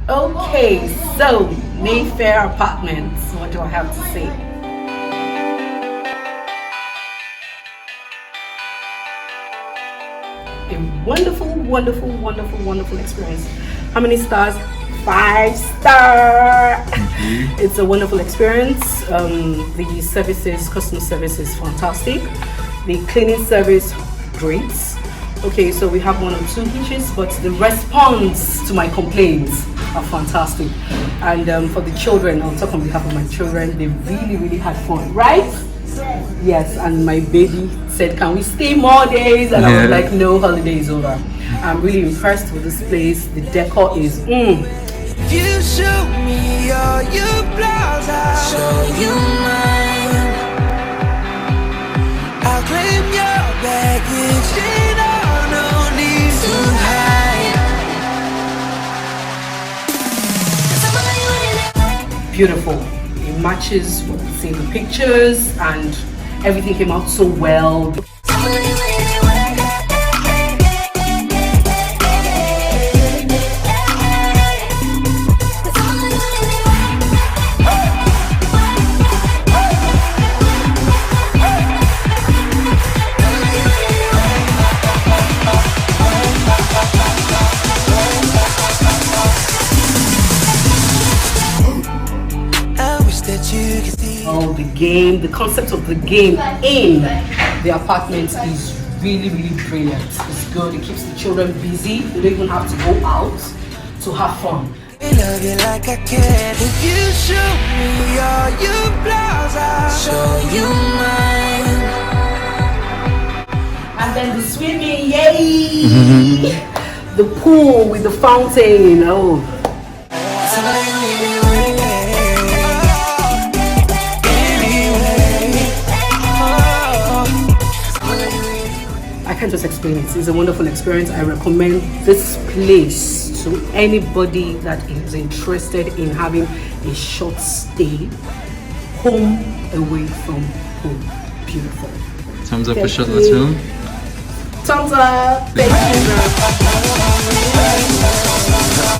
Okay, so Mayfair Apartments. What do I have to say? A wonderful experience. How many stars? 5-star. It's a wonderful experience. The services, customer service is fantastic. The cleaning service, great. Okay, so we have 1 or 2 hitches, but the response to my complaints are fantastic. And for the children, I'll talk on behalf of my children, they really had fun, right? Yes, and my baby said, can we stay more days? And I was like, no, holiday is over. I'm really impressed with this place. The decor is You show me all your flaws, I'll show you mine. I'll claim your baggage, ain't all no need to hide. beautiful. It matches what we see in the pictures, and everything came out so well. Oh, the concept of the game in the apartment is really brilliant. It's good. It keeps the children busy. They don't even have to go out to have fun. Love you like I can. If you show me all your flaws, I'll show you mine. And then the swimming, yay! The pool with the fountain. Oh. I can't just explain it. It's a wonderful experience. I recommend this place to anybody that is interested in having a short stay, home away from home. Beautiful. Thumbs up for Shortlethomes. Thumbs up. Thank you.